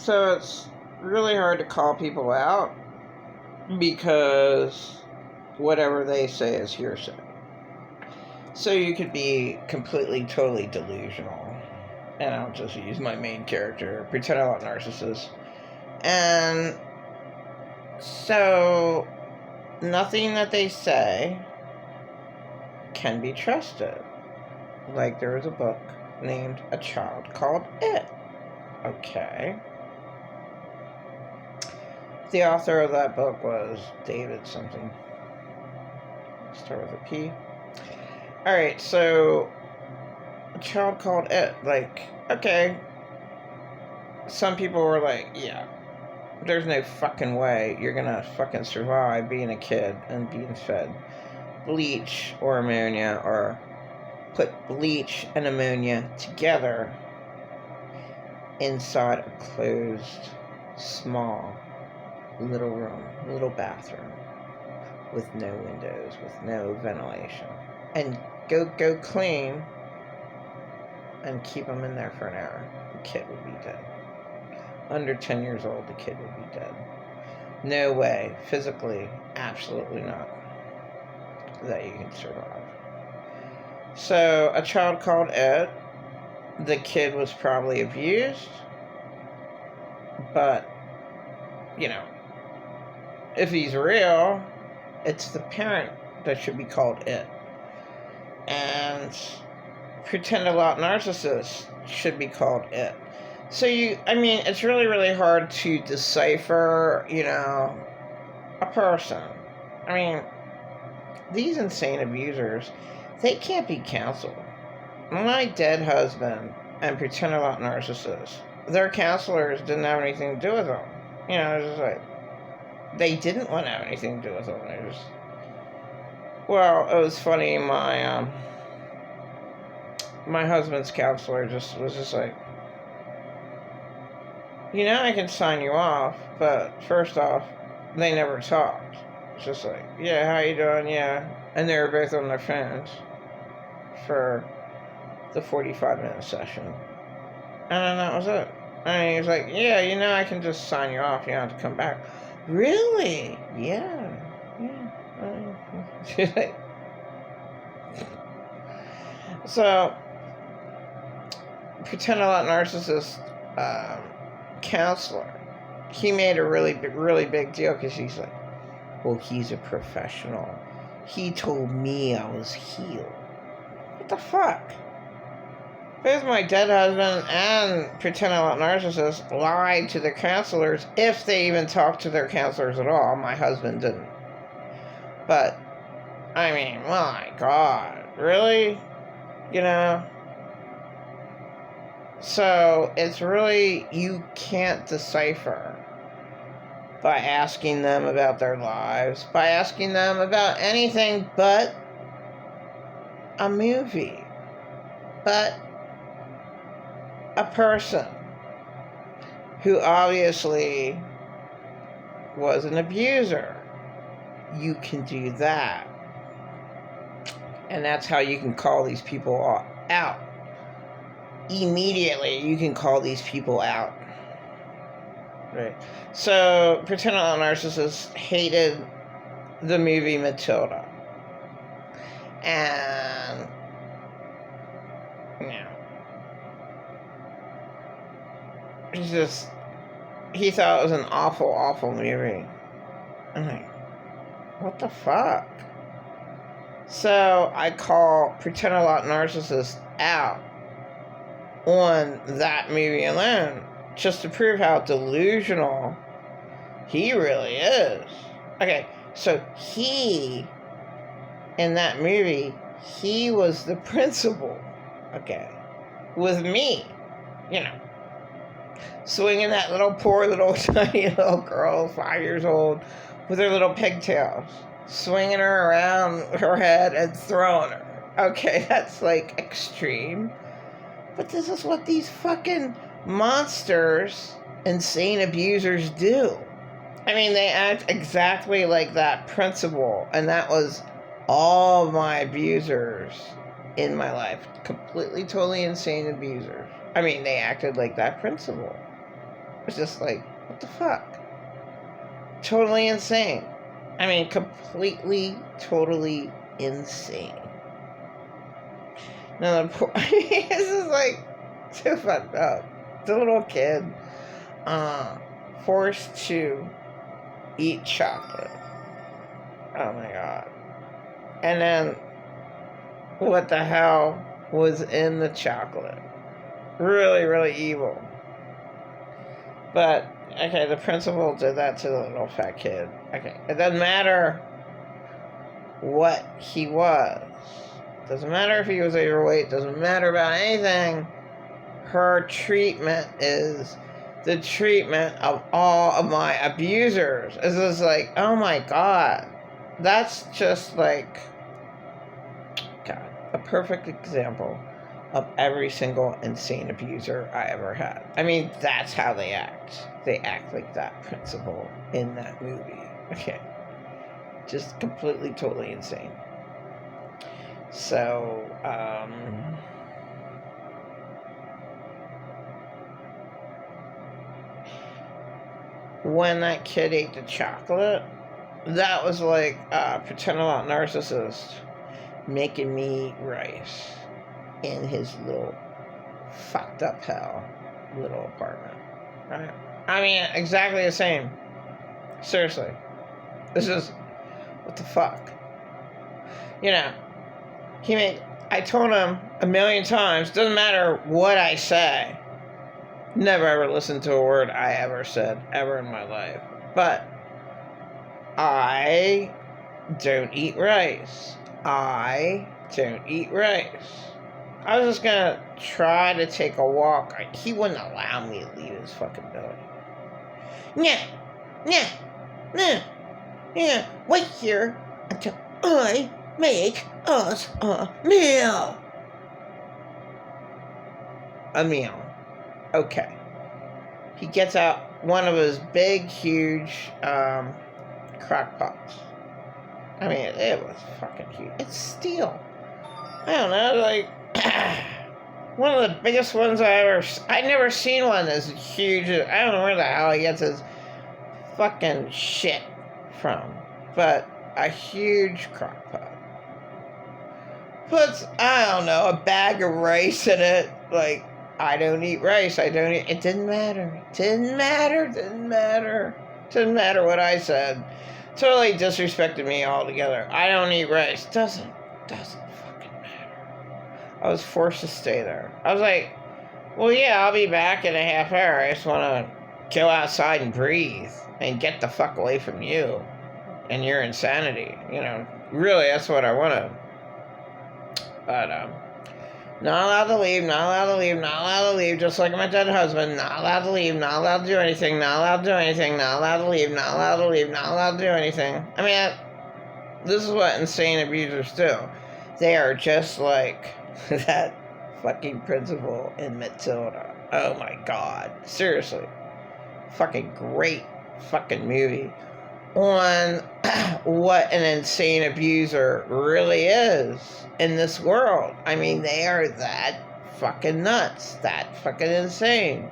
So it's really hard to call people out because whatever they say is hearsay. So you could be completely, totally delusional. And I'll just use my main character, Pretend Alot Narcissist. And so nothing that they say can be trusted. Like there was a book named A Child Called It. Okay. The author of that book was David something. Start with a P. Alright, so A Child Called It. Like, okay. Some people were like, yeah, there's no fucking way you're gonna fucking survive being a kid and being fed bleach or ammonia, or put bleach and ammonia together inside a closed, small, little room, little bathroom with no windows, with no ventilation, and go clean and keep them in there for an hour. The kid would be dead. Under 10 years old, the kid would be dead. No way, physically, absolutely not, that you can survive. So, A Child Called It, the kid was probably abused, but, you know, if he's real, it's the parent that should be called It. And Pretend Alot Narcissist should be called It. So it's really, really hard to decipher, a person. I mean, these insane abusers, they can't be counseled. My dead husband and Pretend Alot Narcissist, their counselors didn't have anything to do with them. It's just like, they didn't want to have anything to do with them. They just, well, it was funny, my husband's counselor was just like, I can sign you off, but first off, they never talked. It's just like, yeah, how you doing? Yeah. And they were both on their phones for the 45-minute session. And then that was it. And he was like, yeah, I can just sign you off. You don't have to come back. Really? Yeah. So, Pretend Alot Narcissist counselor, he made a really big deal because he's like, well, he's a professional. He told me I was healed. What the fuck? Both my dead husband and Pretend Alot Narcissist lied to their counselors, if they even talked to their counselors at all. My husband didn't. But, I mean, my God, really? So, it's really, you can't decipher by asking them about their lives, by asking them about anything but a movie, but a person who obviously was an abuser. You can do that. And that's how you can call these people out. Immediately, you can call these people out. Right. So, Pretend Alot Narcissist hated the movie Matilda. And, he thought it was an awful, awful movie. I'm like, what the fuck? So, I call Pretend Alot Narcissist out on that movie alone, just to prove how delusional he really is. Okay, so in that movie, he was the principal, okay, with me, swinging that poor little tiny little girl, 5 years old, with her little pigtails, swinging her around her head and throwing her. Okay, that's like extreme. But this is what these fucking monsters, insane abusers do. I mean, they act exactly like that principal, and that was all my abusers in my life. Completely, totally insane abusers. I mean, they acted like that principal. was just like, what the fuck? Totally insane. I mean, completely, totally insane. Now, the poor, this is like so fucked up. The little kid, forced to eat chocolate. Oh my god. And then, what the hell was in the chocolate? Really, really evil. But, okay, the principal did that to the little fat kid. Okay, it doesn't matter what he was. Doesn't matter if he was overweight. Doesn't matter about anything. Her treatment is the treatment of all of my abusers. It's just like, oh my god. That's just like, God, a perfect example of every single insane abuser I ever had. I mean, that's how they act. They act like that principal in that movie. Okay. Just completely, totally insane. So, when that kid ate the chocolate, that was like Pretend Alot Narcissist making me rice in his little fucked up hell little apartment, right? I mean, exactly the same. Seriously. This is, what the fuck? You know, I told him a million times, doesn't matter what I say. Never ever listen to a word I ever said, ever in my life. But I don't eat rice. I don't eat rice. I was just gonna try to take a walk. He wouldn't allow me to leave his fucking building. Yeah, wait here until I make us a meal. A meal. Okay. He gets out one of his big, huge crock pots. I mean, it was fucking huge. It's steel. I don't know, like, one of the biggest ones I never seen one as huge. I don't know where the hell he gets his fucking shit from. But a huge crock pot. Puts, I don't know, a bag of rice in it. Like, I don't eat rice. It didn't matter. Didn't matter what I said. Totally disrespected me altogether. I don't eat rice. Doesn't fucking matter. I was forced to stay there. I was like, well, yeah, I'll be back in a half hour. I just want to go outside and breathe and get the fuck away from you and your insanity. You know, really, that's what I wanted. But, not allowed to leave, just like my dead husband. Not allowed to leave, not allowed to do anything, not allowed to do anything, not allowed to leave, not allowed to do anything. I mean, this is what insane abusers do. They are just like that fucking principal in Matilda. Oh my god. Seriously. Fucking great fucking movie on what an insane abuser really is in this world. I mean, they are that fucking nuts, that fucking insane.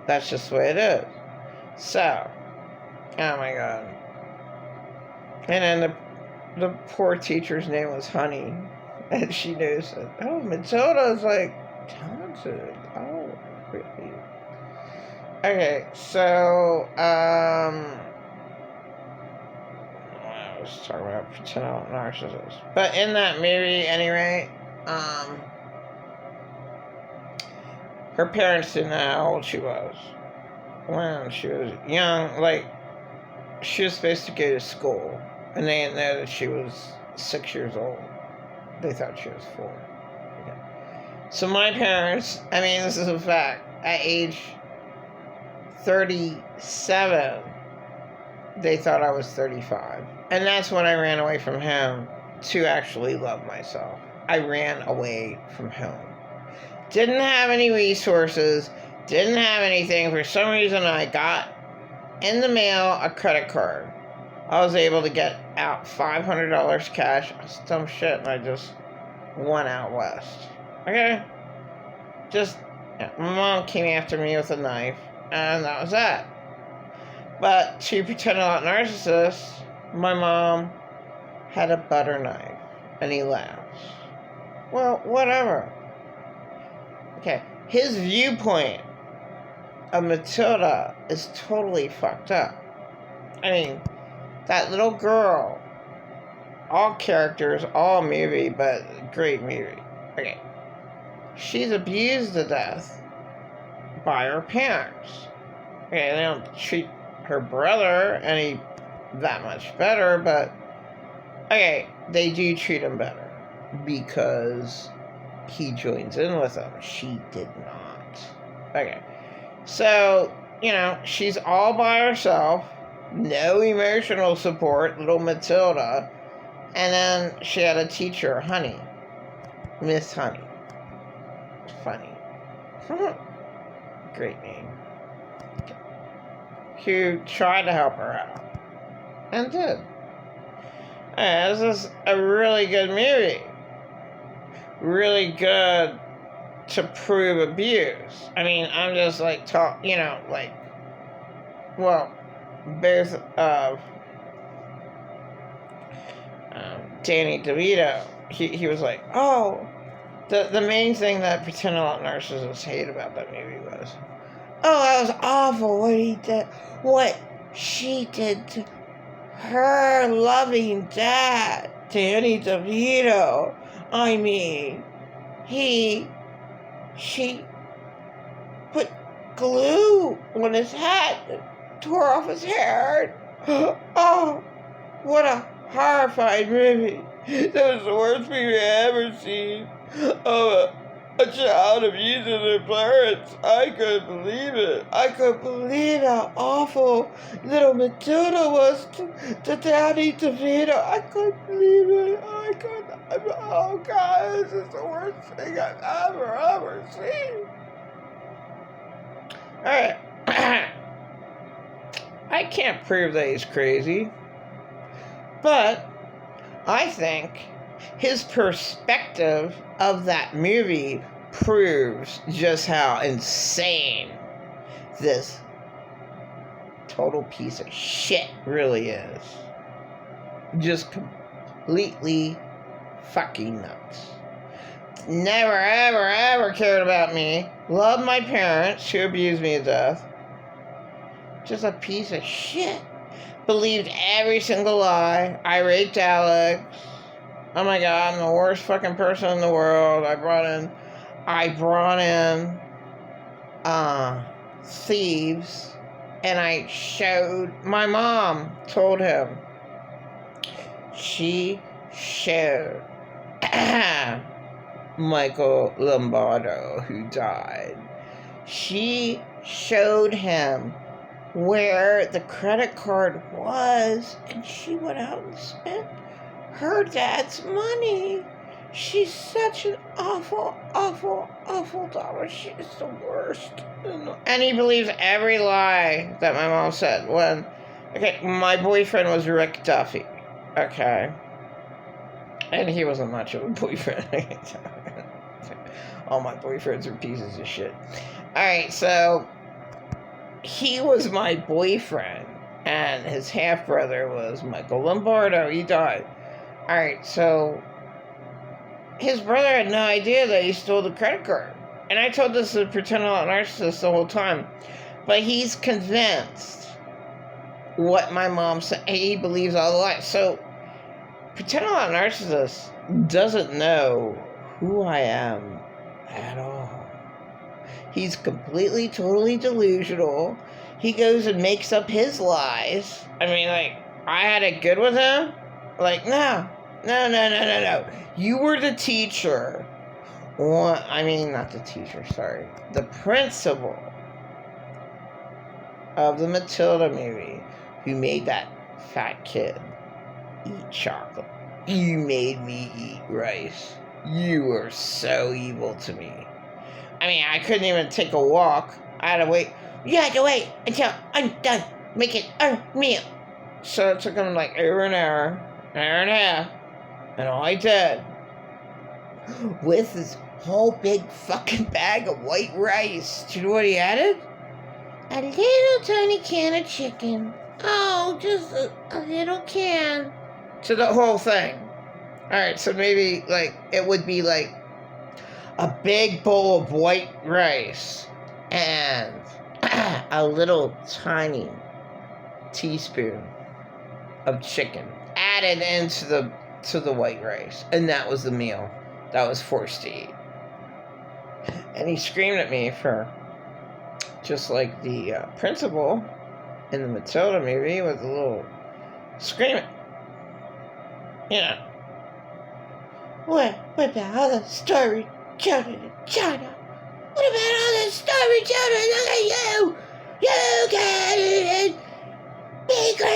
That's just the way it is. So, oh my god. And then the poor teacher's name was Honey, and she knows it. Oh, Matilda's like talented. Oh, really? Okay, so, I was talking about Pretend Alot Narcissist. But in that movie, anyway, her parents didn't know how old she was when she was young. Like, she was supposed to go to school, and they didn't know that she was 6 years old. They thought she was 4. Okay. So my parents, I mean, this is a fact, at age 37, they thought I was 35. And that's when I ran away from home to actually love myself. I ran away from home. Didn't have any resources, didn't have anything. For some reason, I got in the mail a credit card. I was able to get out $500 cash, some shit, and I just went out west. Okay? Just Yeah, my mom came after me with a knife, and that was that. But to Pretend Alot Narcissist, my mom had a butter knife, and he laughs. Well, whatever. Okay, his viewpoint of Matilda is totally fucked up. I mean, that little girl, all characters, all movie, but great movie. Okay, she's abused to death by her parents. Okay, they don't treat her brother any that much better, but okay, they do treat him better because he joins in with them. She did not. Okay, so, you know, she's all by herself, no emotional support, little Matilda, and then she had a teacher, Honey, Miss Honey. Funny. Great name. Who tried to help her out. And did. And this is a really good movie. Really good to prove abuse. I mean, I'm just like, well, both of Danny DeVito, he was like, oh, the main thing that Pretend Alot Narcissists hate about that movie was, oh, that was awful what she did to her loving dad, Danny DeVito. I mean, she put glue on his hat, tore off his hair. Oh, what a horrifying movie. That was the worst movie I ever seen. Oh, a child abusing their parents. I couldn't believe it. I couldn't believe how awful little Matilda was to Danny DeVito. I couldn't believe it. Oh, God, this is the worst thing I've ever seen. Alright. I can't prove that he's crazy, but I think his perspective of that movie proves just how insane this total piece of shit really is. Just completely fucking nuts. Never, ever, ever cared about me. Loved my parents who abused me to death. Just a piece of shit. Believed every single lie. I raped Alex. Oh my God, I'm the worst fucking person in the world. I brought in thieves, and I showed, my mom told him, she showed Michael Lombardo, who died. She showed him where the credit card was, and she went out and spent her dad's money. She's such an awful, awful, awful daughter. She is the worst. And he believes every lie that my mom said. Okay, my boyfriend was Rick Duffy. Okay. And he wasn't much of a boyfriend. All my boyfriends are pieces of shit. Alright, so he was my boyfriend, and his half-brother was Michael Lombardo. He died. Alright, so his brother had no idea that he stole the credit card. And I told this to Pretend Alot Narcissist the whole time. But he's convinced what my mom said. He believes all the lies. So Pretend Alot Narcissist doesn't know who I am at all. He's completely, totally delusional. He goes and makes up his lies. I mean, like, I had it good with him? Like, no. You were the teacher. Well, I mean, not the teacher, sorry. The principal of the Matilda movie who made that fat kid eat chocolate. You made me eat rice. You were so evil to me. I mean, I couldn't even take a walk. I had to wait. You had to wait until I'm done making a meal. So it took him like over an hour and a half. And all I did, with his whole big fucking bag of white rice. Do you know what he added? A little tiny can of chicken. Oh, just a little can. To the whole thing. Alright, so maybe, like, it would be like a big bowl of white rice and a little tiny teaspoon of chicken added into the white rice. And that was the meal that was forced to eat. And he screamed at me for, just like the principal in the Matilda movie with a little screaming. You know. What about all the starving children in China? What about all the starving children? Look at you! You can't even be great!